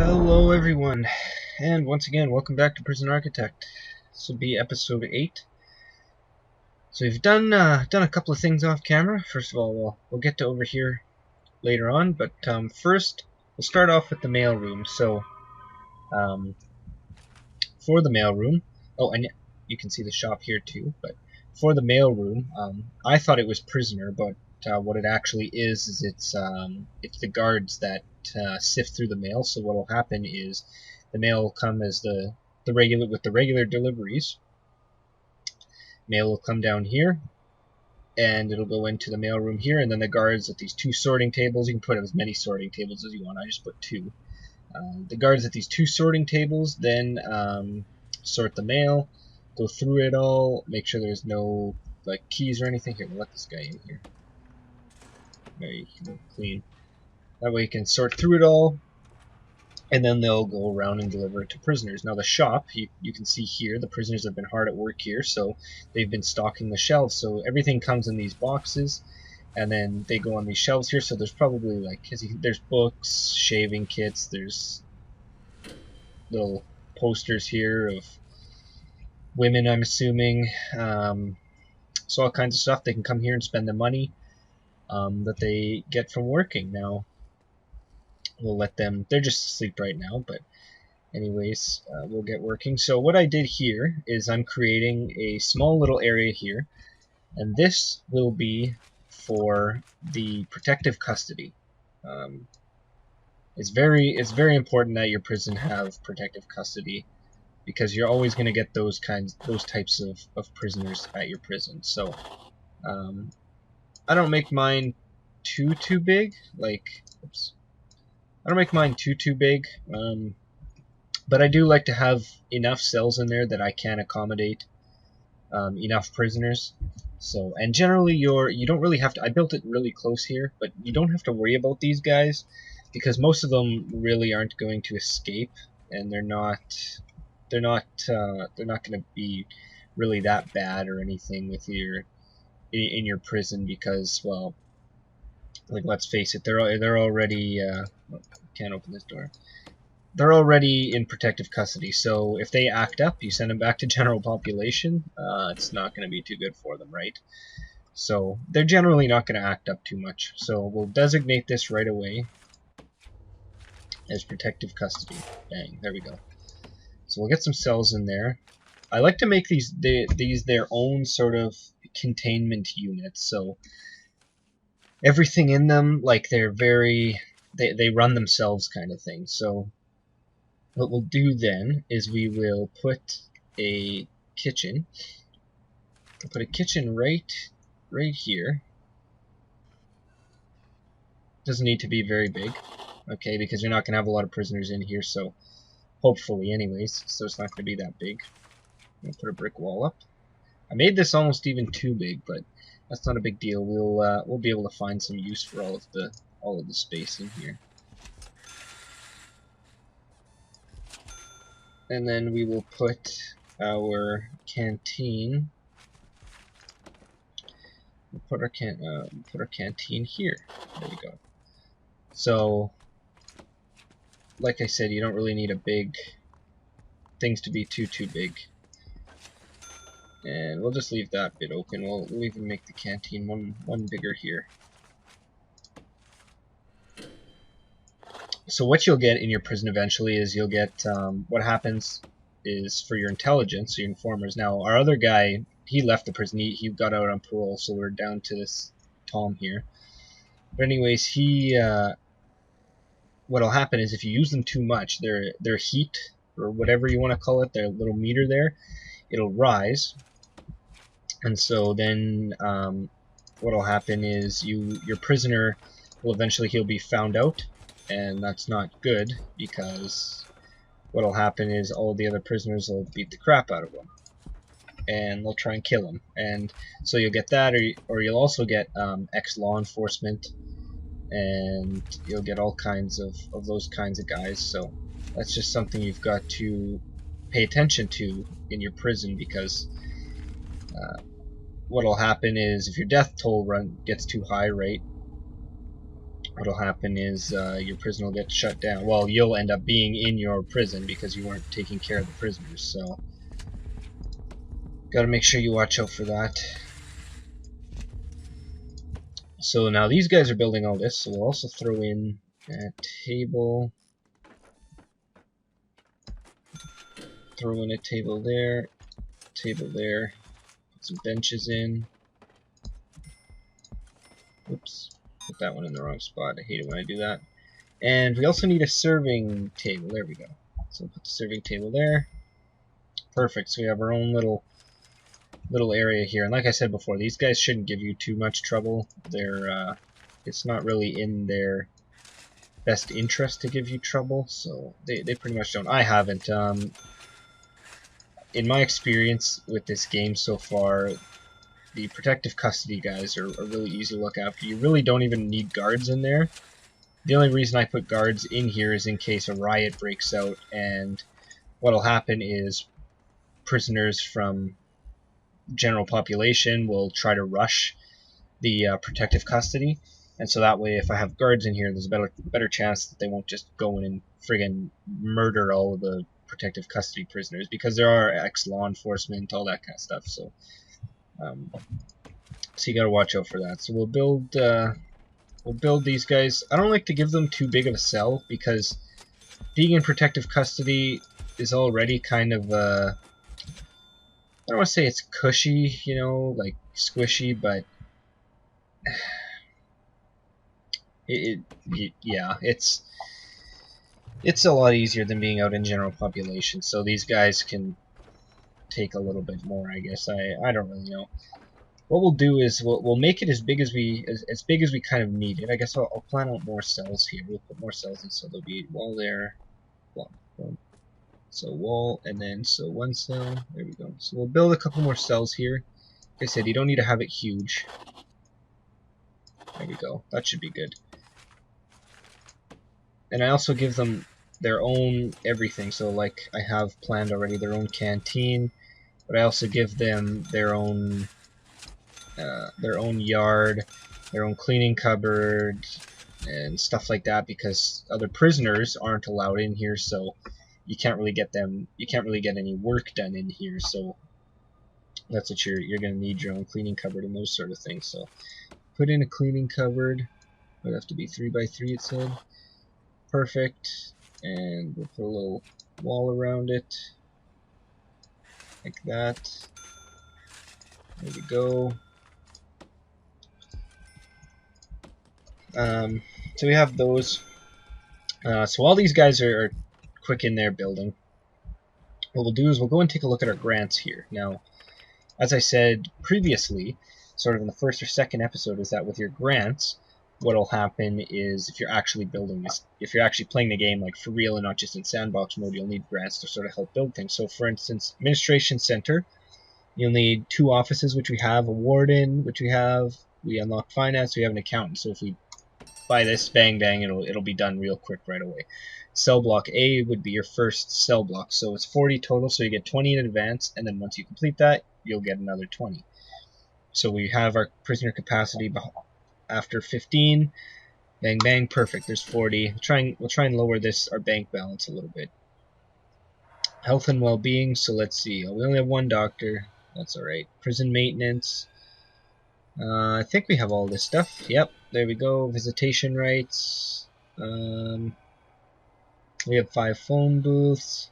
Hello everyone, and once again, welcome back to Prison Architect. This will be episode 8. So we've done a couple of things off camera. First of all, we'll get to over here later on, but first, we'll start off with the mailroom. So, for the mailroom, oh, and you can see the shop here too, but for the mailroom, I thought it was prisoner, but what it actually is it's the guards that sift through the mail. So what will happen is the mail will come as the regular deliveries. Mail will come down here, and it'll go into the mailroom here, and then the guards at these two sorting tables. You can put as many sorting tables as you want. I just put 2. The guards at these 2 sorting tables then sort the mail, go through it all, make sure there's no like keys or anything. Here, we'll let this guy in here. Very clean. That way you can sort through it all, and then they'll go around and deliver it to prisoners. Now the shop, you can see here, the prisoners have been hard at work here, so they've been stocking the shelves. So everything comes in these boxes, and then they go on these shelves here. So there's probably there's books, shaving kits, there's little posters here of women, I'm assuming. So all kinds of stuff. They can come here and spend the money that they get from working. Now we'll let them, they're just asleep right now, but anyways, we'll get working. So what I did here is I'm creating a small little area here, and this will be for the protective custody. It's very important that your prison have protective custody, because you're always going to get those types of prisoners at your prison. So I don't make mine too big, like, oops. I don't make mine too big, but I do like to have enough cells in there that I can accommodate enough prisoners. So, and generally you don't really have to, I built it really close here, but you don't have to worry about these guys, because most of them really aren't going to escape, and they're not going to be really that bad or anything with in your prison, because, well, like, let's face it, they're already can't open this door. They're already in protective custody, so if they act up, you send them back to general population. It's not going to be too good for them, right? So they're generally not going to act up too much. So we'll designate this right away as protective custody. Bang, there we go. So we'll get some cells in there. I like to make these their own sort of containment units. So everything in them, like, they run themselves kind of thing. So what we'll do then is we will put a kitchen. We'll put a kitchen right here. Doesn't need to be very big, okay, because you're not going to have a lot of prisoners in here, so hopefully anyways, so it's not going to be that big. I'm going to put a brick wall up. I made this almost even too big, but that's not a big deal. We'll be able to find some use for all of the space in here. And then we will put our canteen. We'll put our canteen here. There we go. So, like I said, you don't really need things to be too big. And we'll just leave that bit open. We'll even make the canteen one bigger here. So what you'll get in your prison eventually is you'll get, what happens is, for your intelligence, so your informers. Now, our other guy, he left the prison. He got out on parole, so we're down to this Tom here. But anyways, what'll happen is if you use them too much, their heat, or whatever you want to call it, their little meter there, it'll rise. And so then what'll happen is your prisoner will eventually, he'll be found out, and that's not good, because what'll happen is all the other prisoners will beat the crap out of him, and they'll try and kill him. And so you'll get that, or you'll also get ex-law enforcement, and you'll get all kinds of those kinds of guys. So that's just something you've got to pay attention to in your prison, because what'll happen is if your death toll gets too high, right, what'll happen is your prison will get shut down. Well, you'll end up being in your prison because you weren't taking care of the prisoners, so gotta make sure you watch out for that. So now these guys are building all this, so we'll also throw in a table. Throw in a table there, put some benches in. Oops, put that one in the wrong spot. I hate it when I do that. And we also need a serving table. There we go. So we'll put the serving table there. Perfect. So we have our own little area here. And like I said before, these guys shouldn't give you too much trouble. They're it's not really in their best interest to give you trouble, so they pretty much don't. I haven't. In my experience with this game so far, the protective custody guys are really easy to look after. You really don't even need guards in there. The only reason I put guards in here is in case a riot breaks out, and what'll happen is prisoners from general population will try to rush the protective custody, and so that way if I have guards in here, there's a better chance that they won't just go in and friggin' murder all of the protective custody prisoners, because there are ex-law enforcement, all that kind of stuff, so so you gotta watch out for that. So we'll build these guys. I don't like to give them too big of a cell, because being in protective custody is already kind of I don't want to say it's cushy, you know, like squishy, but yeah, it's a lot easier than being out in general population. So these guys can take a little bit more, I guess. I don't really know. What we'll do is we'll make it as big as we kind of need it. I guess I'll plan out more cells here. We'll put more cells in, so there'll be wall there, wall, so wall, and then so one cell. There we go. So we'll build a couple more cells here. Like I said, you don't need to have it huge. There we go. That should be good. And I also give them their own everything. So like I have planned already their own canteen, but I also give them their own yard, their own cleaning cupboard, and stuff like that, because other prisoners aren't allowed in here, so you can't really get any work done in here. So that's what you're gonna need, your own cleaning cupboard and those sort of things. So put in a cleaning cupboard. It would have to be 3 by 3, it said. Perfect. And we'll put a little wall around it, like that. There we go. So we have those. So while these guys are quick in there building, what we'll do is we'll go and take a look at our grants here. Now, as I said previously, sort of in the first or second episode, is that with your grants, what'll happen is if you're actually building this, if you're actually playing the game like for real and not just in sandbox mode, you'll need grants to sort of help build things. So for instance, administration center, you'll need 2 offices, which we have, a warden, which we unlock finance, we have an accountant. So if we buy this, bang bang, it'll be done real quick right away. Cell block A would be your first cell block, so it's 40 total, so you get 20 in advance, and then once you complete that, you'll get another 20. So we have our prisoner capacity after 15, bang bang, perfect, there's 40. We'll try and lower our bank balance a little bit. Health and well-being, so let's see, we only have 1 doctor, that's alright. Prison maintenance, I think we have all this stuff. Yep, there we go. Visitation rights. We have 5 phone booths.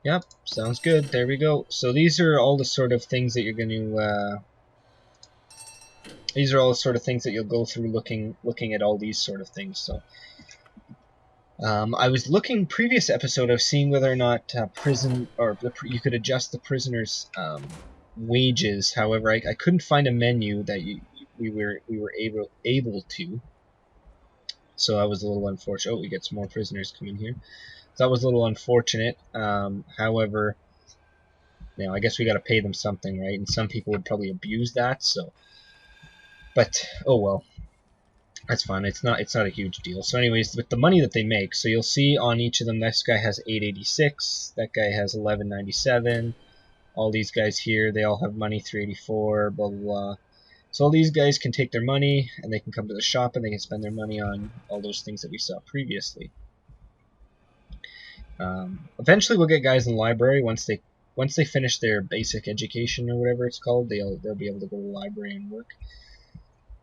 Yep, sounds good. There we go. So these are all the sort of things that you're going to. These are all the sort of things that you'll go through looking at all these sort of things. So I was looking previous episode of seeing whether or not prison or you could adjust the prisoners' wages. However, I couldn't find a menu that we were able to, so that was a little unfortunate. Oh, we get some more prisoners coming here. So that was a little unfortunate. However, you know, I guess we got to pay them something, right? And some people would probably abuse that. So, but oh well, that's fine. It's not a huge deal. So, anyways, with the money that they make, so you'll see on each of them, this guy has 886, that guy has 1197. All these guys here, they all have money, 384, blah, blah, blah. So all these guys can take their money, and they can come to the shop, and they can spend their money on all those things that we saw previously. Eventually, we'll get guys in the library once they finish their basic education or whatever it's called. They'll be able to go to the library and work.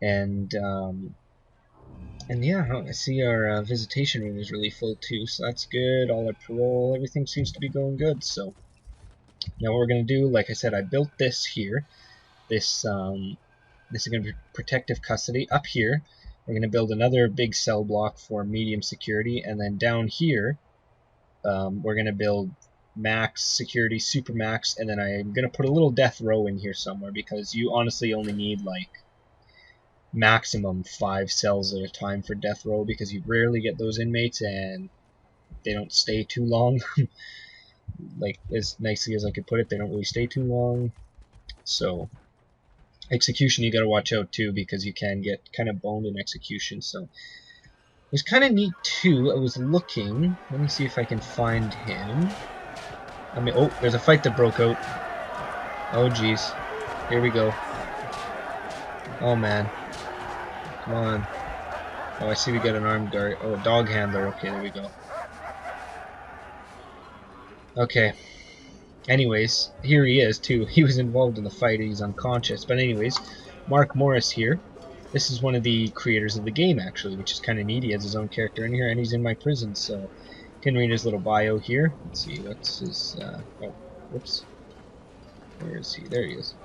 And yeah, I see our visitation room is really full too, so that's good. All our parole, everything seems to be going good. So now what we're gonna do, like I said, I built this here. This is gonna be protective custody. Up here, we're gonna build another big cell block for medium security, and then down here, we're gonna build max security, super max, and then I'm gonna put a little death row in here somewhere because you honestly only need like maximum 5 cells at a time for death row because you rarely get those inmates and they don't stay too long. Like, as nicely as I could put it, they don't really stay too long. So execution, you gotta watch out too because you can get kind of boned in execution. So it was kind of neat too. I was looking, let me see if I can find him. I mean, oh, there's a fight that broke out. Oh geez, here we go. Oh man, come on. Oh, I see we got an armed guard. Oh, a dog handler. Okay, there we go. Okay. Anyways, here he is too. He was involved in the fight. He's unconscious. But anyways, Mark Morris here. This is one of the creators of the game, actually, which is kind of neat. He has his own character in here, and he's in my prison, so you can read his little bio here. Let's see, what's his, oh, whoops. Where is he? There he is.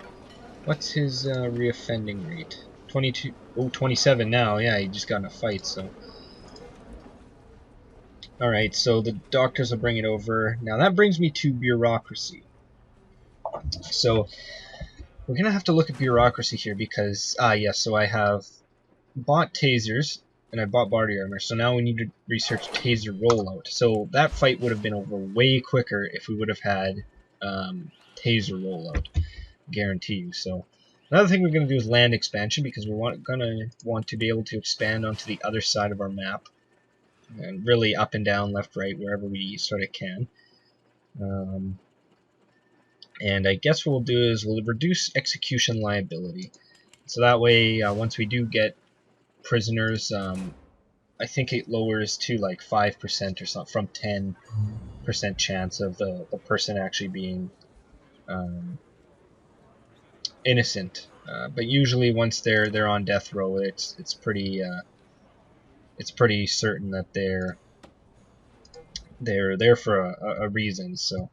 What's his reoffending rate? 22, oh, 27 now. Yeah, he just got in a fight, so. Alright, so the doctors will bring it over. Now that brings me to bureaucracy. So we're going to have to look at bureaucracy here because, yes, so I have bought tasers and I bought body armor. So now we need to research taser rollout. So that fight would have been over way quicker if we would have had taser rollout. Guarantee you. So another thing we're going to do is land expansion because we're going to want to be able to expand onto the other side of our map. And really up and down, left, right, wherever we sort of can. And I guess what we'll do is we'll reduce execution liability. So that way, once we do get prisoners, I think it lowers to like 5% or something, from 10% chance of the person actually being innocent. But usually, once they're on death row, it's pretty certain that they're there for a reason. So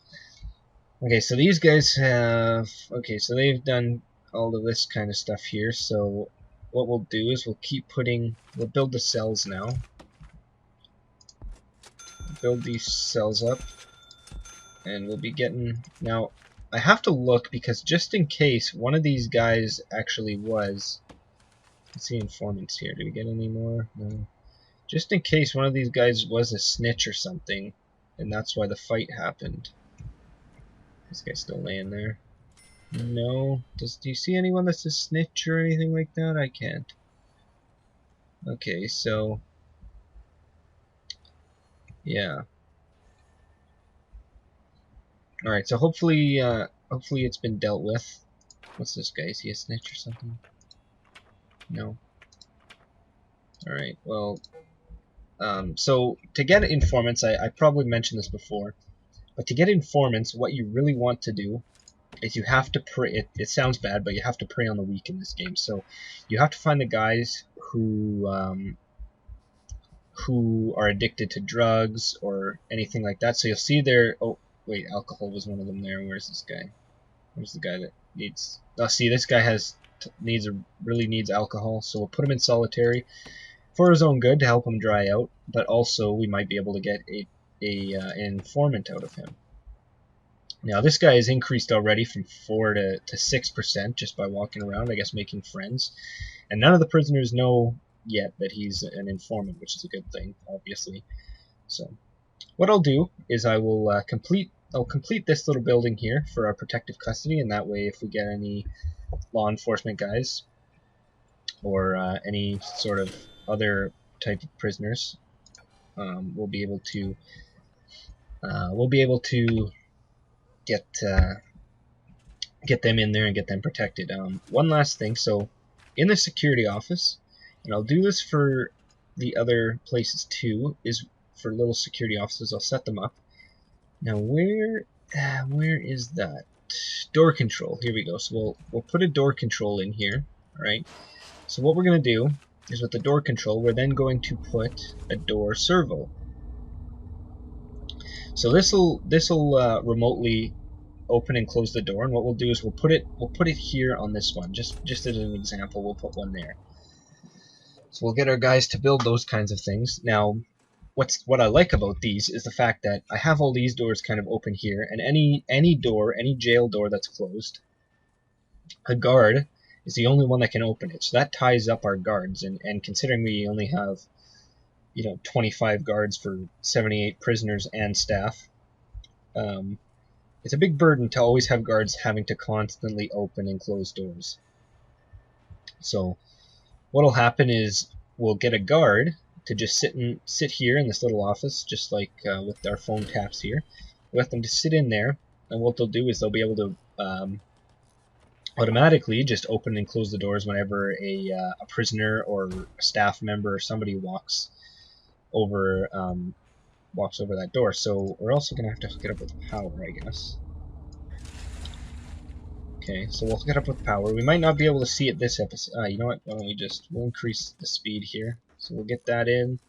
okay, so these guys have, okay, so they've done all of this kind of stuff here. So what we'll do is we'll build the cells now. Build these cells up, and we'll be getting, now I have to look because just in case one of these guys actually was, let's see informants here, do we get any more? No. Just in case one of these guys was a snitch or something, and that's why the fight happened. This guy's still laying there. No. Do you see anyone that's a snitch or anything like that? I can't. Okay, so yeah. Alright, so hopefully it's been dealt with. What's this guy? Is he a snitch or something? No. Alright, well, so to get informants, I probably mentioned this before, but to get informants, what you really want to do is you have to prey. It sounds bad, but you have to prey on the weak in this game. So you have to find the guys who are addicted to drugs or anything like that. So you'll see there. Oh wait, alcohol was one of them there. Where's this guy? Where's the guy that needs? Oh, see, this guy really needs alcohol. So we'll put him in solitary for his own good to help him dry out. But also we might be able to get an informant out of him. Now this guy has increased already from 4 to 6% just by walking around, I guess making friends. And none of the prisoners know yet that he's an informant, which is a good thing, obviously. So what I'll do is I will complete this little building here for our protective custody, and that way if we get any law enforcement guys or any sort of other type of prisoners, we'll be able to get them in there and get them protected. One last thing, so in the security office, and I'll do this for the other places too, is for little security offices. I'll set them up. Now where is that? Door control. Here we go. So we'll put a door control in here. All right. So what we're going to do is with the door control, we're then going to put a door servo. So this'll remotely open and close the door, and what we'll do is we'll put it here on this one. Just as an example, we'll put one there. So we'll get our guys to build those kinds of things. Now, what I like about these is the fact that I have all these doors kind of open here, and any door, any jail door that's closed, a guard is the only one that can open it. So that ties up our guards, and considering we only have 25 guards for 78 prisoners and staff, it's a big burden to always have guards having to constantly open and close doors. So what'll happen is we'll get a guard to just sit here in this little office, just like with our phone taps here. We'll let them to sit in there, and what they'll do is they'll be able to automatically just open and close the doors whenever a prisoner or a staff member or somebody walks over that door. So we're also gonna have to hook it up with power, I guess. Okay, so we'll hook it up with power. We might not be able to see it this episode. You know what? Why don't we'll increase the speed here. So we'll get that in.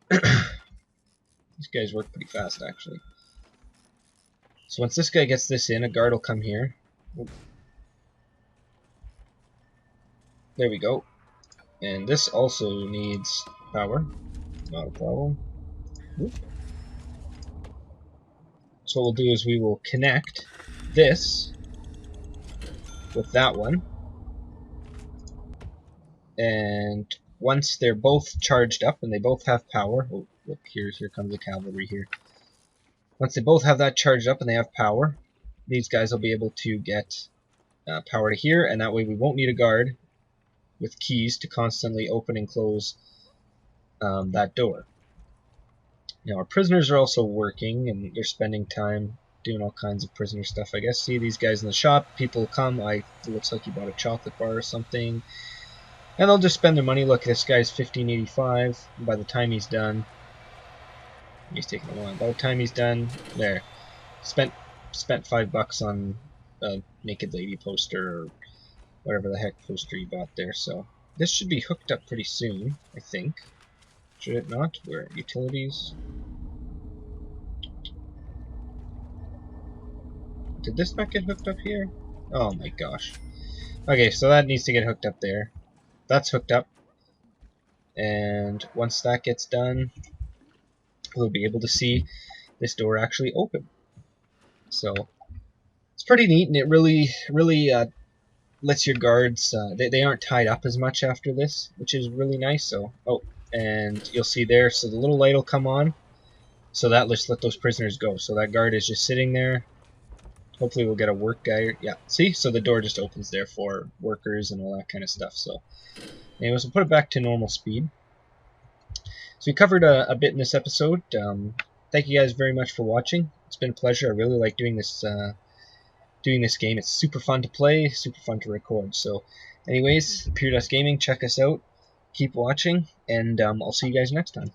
These guys work pretty fast, actually. So once this guy gets this in, a guard will come here. There we go. And this also needs power. Not a problem. Whoop. So what we'll do is we will connect this with that one. And once they're both charged up and they both have power, oh, look, here comes the cavalry here. Once they both have that charged up and they have power, these guys will be able to get power to here, and that way we won't need a guard with keys to constantly open and close that door. Now our prisoners are also working, and they're spending time doing all kinds of prisoner stuff, I guess. See these guys in the shop, people come, it looks like he bought a chocolate bar or something, and they'll just spend their money. Look, this guy's $15.85, and by the time he's done, he's taking a while. By the time he's done, there, spent $5 on a naked lady poster or whatever the heck poster he bought there. So this should be hooked up pretty soon, I think. Should it not? Where utilities? Did this not get hooked up here? Oh my gosh. Okay, so that needs to get hooked up there. That's hooked up. And once that gets done, we'll be able to see this door actually open. So it's pretty neat, and it really lets your guards, they aren't tied up as much after this, which is really nice. So, oh, and you'll see there, so the little light will come on, so that let's let those prisoners go. So that guard is just sitting there. Hopefully we'll get a work guy. Yeah, see? So the door just opens there for workers and all that kind of stuff. So anyways, we'll put it back to normal speed. So we covered a bit in this episode. Thank you guys very much for watching. It's been a pleasure. I really like doing this game. It's super fun to play, super fun to record. So anyways, Pure Dust Gaming, check us out. Keep watching, and I'll see you guys next time.